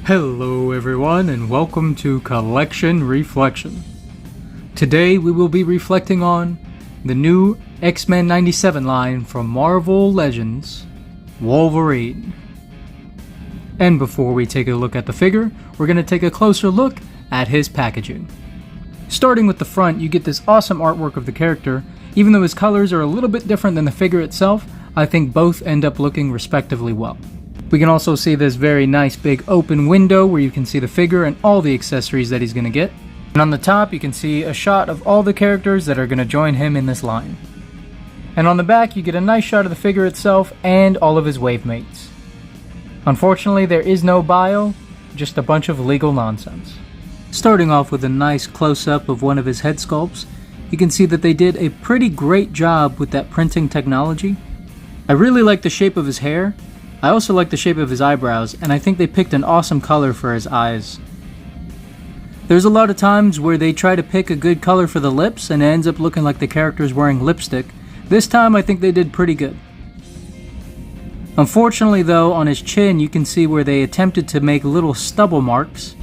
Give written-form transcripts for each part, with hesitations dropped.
Hello everyone and welcome to Collection Reflection. Today we will be reflecting on the new Xmen 97 line from Marvel Legends, Wolverine. And before we take a look at the figure, we're going to take a closer look at his packaging. Starting with the front, you get this awesome artwork of the character. Even though his colors are a little bit different than the figure itself, I think both end up looking respectively well. We can also see this very nice big open window where you can see the figure and all the accessories that he's going to get. And on the top you can see a shot of all the characters that are going to join him in this line. And on the back you get a nice shot of the figure itself and all of his wave mates. Unfortunately there is no bio, just a bunch of legal nonsense. Starting off with a nice close-up of one of his head sculpts, you can see that they did a pretty great job with that printing technology. I really like the shape of his hair. I also like the shape of his eyebrows, and I think they picked an awesome color for his eyes. There's a lot of times where they try to pick a good color for the lips and it ends up looking like the character's wearing lipstick. This time I think they did pretty good. Unfortunately though, on his chin you can see where they attempted to make little stubble marks,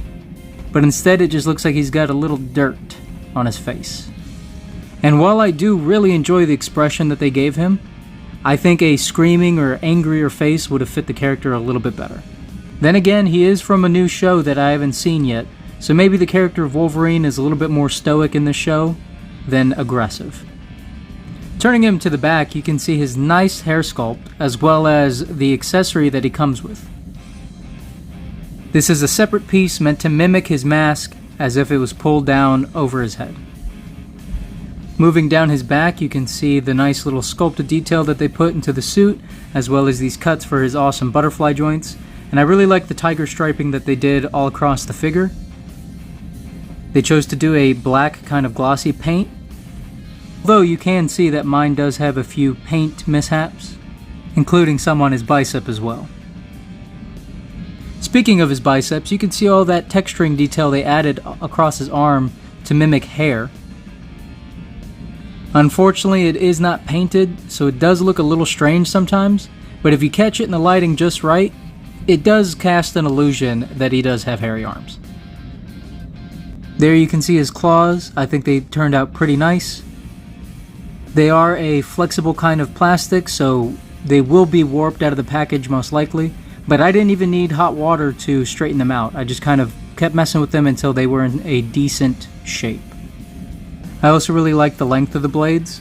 but instead it just looks like he's got a little dirt on his face. And while I do really enjoy the expression that they gave him, I think a screaming or angrier face would have fit the character a little bit better. Then again, he is from a new show that I haven't seen yet, so maybe the character of Wolverine is a little bit more stoic in this show than aggressive. Turning him to the back, you can see his nice hair sculpt as well as the accessory that he comes with. This is a separate piece meant to mimic his mask as if it was pulled down over his head. Moving down his back, you can see the nice little sculpted detail that they put into the suit, as well as these cuts for his awesome butterfly joints. And I really like the tiger striping that they did all across the figure. They chose to do a black kind of glossy paint, although you can see that mine does have a few paint mishaps, including some on his bicep as well. Speaking of his biceps, you can see all that texturing detail they added across his arm to mimic hair. Unfortunately, it is not painted, so it does look a little strange sometimes, but if you catch it in the lighting just right, it does cast an illusion that he does have hairy arms. There you can see his claws. I think they turned out pretty nice. They are a flexible kind of plastic, so they will be warped out of the package most likely, but I didn't even need hot water to straighten them out. I just kind of kept messing with them until they were in a decent shape. I also really like the length of the blades.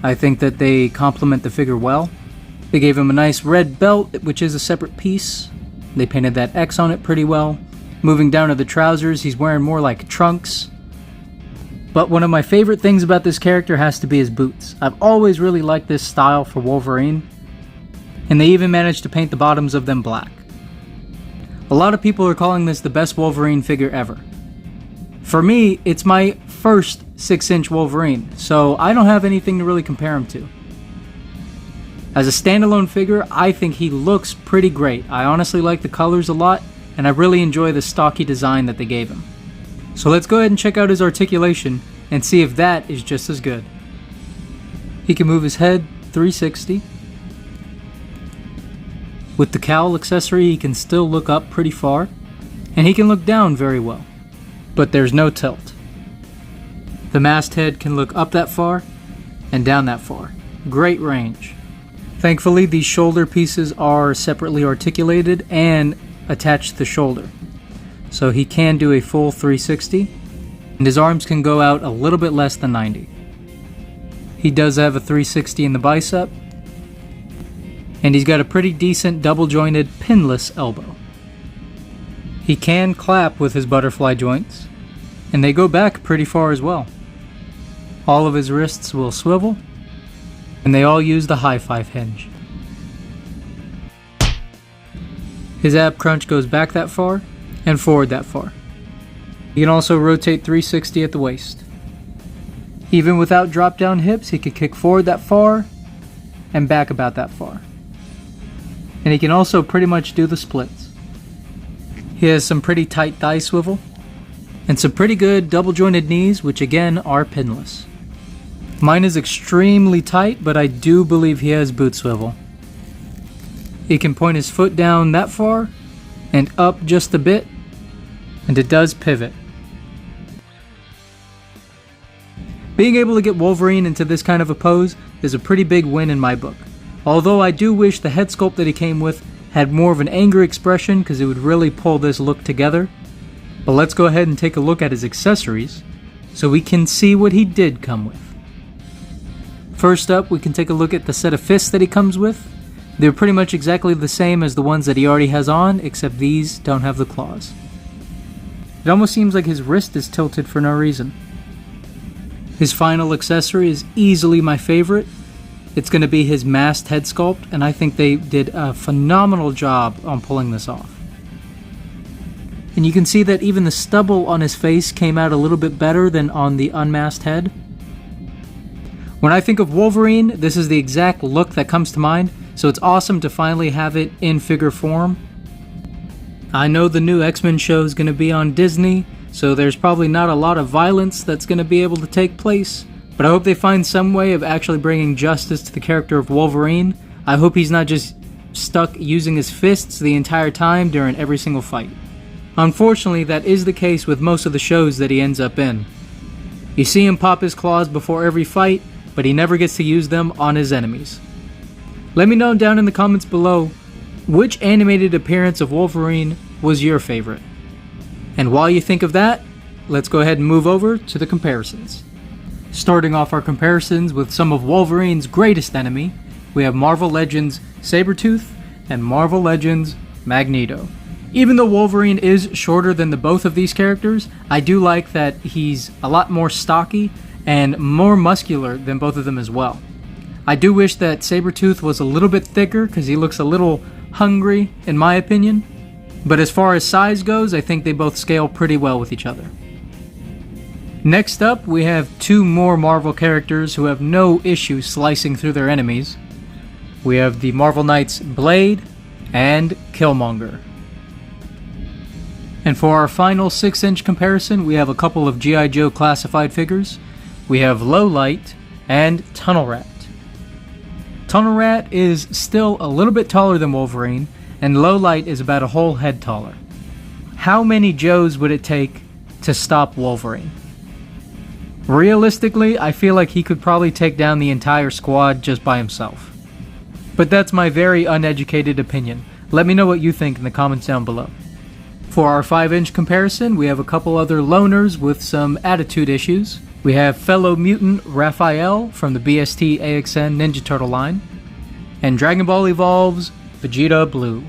I think that they complement the figure well. They gave him a nice red belt, which is a separate piece. They painted that X on it pretty well. Moving down to the trousers, he's wearing more like trunks. But one of my favorite things about this character has to be his boots. I've always really liked this style for Wolverine, and they even managed to paint the bottoms of them black. A lot of people are calling this the best Wolverine figure ever. For me, it's my first 6-inch Wolverine, so I don't have anything to really compare him to. As a standalone figure, I think he looks pretty great. I honestly like the colors a lot, and I really enjoy the stocky design that they gave him. So let's go ahead and check out his articulation and see if that is just as good. He can move his head 360. With the cowl accessory, he can still look up pretty far, and he can look down very well, but there's no tilt. The masthead can look up that far and down that far. Great range. Thankfully, these shoulder pieces are separately articulated and attached to the shoulder, so he can do a full 360, and his arms can go out a little bit less than 90. He does have a 360 in the bicep, and he's got a pretty decent double-jointed pinless elbow. He can clap with his butterfly joints, and they go back pretty far as well. All of his wrists will swivel, and they all use the high five hinge. His ab crunch goes back that far, and forward that far. He can also rotate 360 at the waist. Even without drop down hips, he can kick forward that far, and back about that far. And he can also pretty much do the splits. He has some pretty tight thigh swivel, and some pretty good double jointed knees, which again are pinless. Mine is extremely tight, but I do believe he has boot swivel. He can point his foot down that far and up just a bit and it does pivot. Being able to get Wolverine into this kind of a pose is a pretty big win in my book. Although I do wish the head sculpt that he came with had more of an angry expression because it would really pull this look together. But let's go ahead and take a look at his accessories so we can see what he did come with. First up, we can take a look at the set of fists that he comes with. They're pretty much exactly the same as the ones that he already has on, except these don't have the claws. It almost seems like his wrist is tilted for no reason. His final accessory is easily my favorite. It's going to be his masked head sculpt, and I think they did a phenomenal job on pulling this off. And you can see that even the stubble on his face came out a little bit better than on the unmasked head. When I think of Wolverine, this is the exact look that comes to mind, so it's awesome to finally have it in figure form. I know the new X-Men show is going to be on Disney, so there's probably not a lot of violence that's going to be able to take place, but I hope they find some way of actually bringing justice to the character of Wolverine. I hope he's not just stuck using his fists the entire time during every single fight. Unfortunately, that is the case with most of the shows that he ends up in. You see him pop his claws before every fight, but he never gets to use them on his enemies. Let me know down in the comments below, which animated appearance of Wolverine was your favorite? And while you think of that, let's go ahead and move over to the comparisons. Starting off our comparisons with some of Wolverine's greatest enemy, we have Marvel Legends Sabretooth and Marvel Legends Magneto. Even though Wolverine is shorter than the both of these characters, I do like that he's a lot more stocky and more muscular than both of them as well. I do wish that Sabretooth was a little bit thicker because he looks a little hungry in my opinion. But as far as size goes, I think they both scale pretty well with each other. Next up, we have two more Marvel characters who have no issue slicing through their enemies. We have the Marvel Knights Blade and Killmonger. And for our final 6-inch comparison, we have a couple of G.I. Joe classified figures. We have Lowlight and Tunnel Rat. Tunnel Rat is still a little bit taller than Wolverine, and Lowlight is about a whole head taller. How many Joes would it take to stop Wolverine? Realistically, I feel like he could probably take down the entire squad just by himself. But that's my very uneducated opinion. Let me know what you think in the comments down below. For our 5-inch comparison, we have a couple other loners with some attitude issues. We have fellow mutant Raphael from the BST AXN Ninja Turtle line, and Dragon Ball Evolve's Vegeta Blue.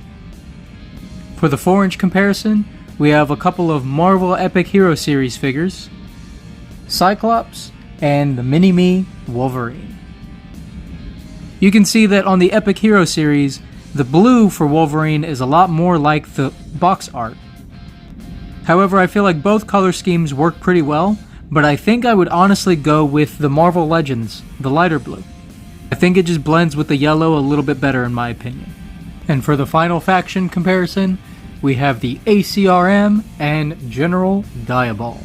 For the 4-inch comparison, we have a couple of Marvel Epic Hero Series figures, Cyclops and the Mini-Me Wolverine. You can see that on the Epic Hero Series, the blue for Wolverine is a lot more like the box art. However, I feel like both color schemes work pretty well, but I think I would honestly go with the Marvel Legends, the lighter blue. I think it just blends with the yellow a little bit better in my opinion. And for the final faction comparison, we have the ACRM and General Diabol.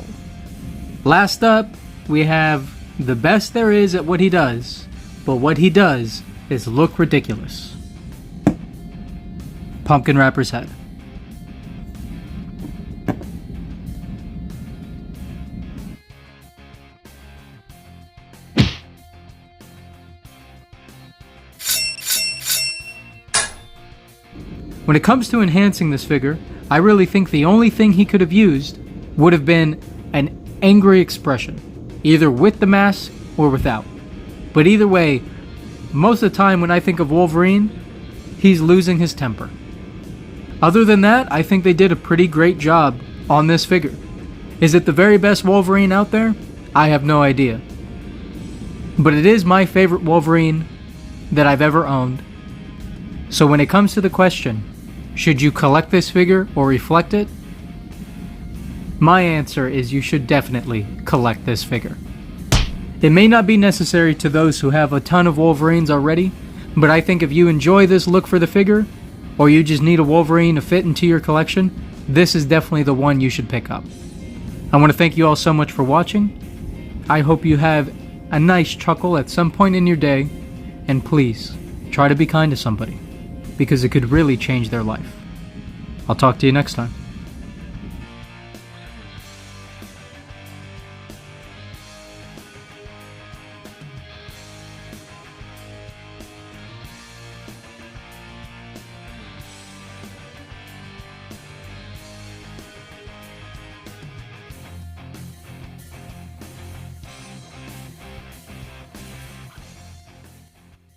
Last up, we have the best there is at what he does, but what he does is look ridiculous. Pumpkin Rapper's head. When it comes to enhancing this figure, I really think the only thing he could have used would have been an angry expression, either with the mask or without. But either way, most of the time when I think of Wolverine, he's losing his temper. Other than that, I think they did a pretty great job on this figure. Is it the very best Wolverine out there? I have no idea. But it is my favorite Wolverine that I've ever owned. So when it comes to the question, should you collect this figure or reflect it? My answer is you should definitely collect this figure. It may not be necessary to those who have a ton of Wolverines already, but I think if you enjoy this look for the figure, or you just need a Wolverine to fit into your collection, this is definitely the one you should pick up. I want to thank you all so much for watching. I hope you have a nice chuckle at some point in your day, and please, try to be kind to somebody, because it could really change their life. I'll talk to you next time.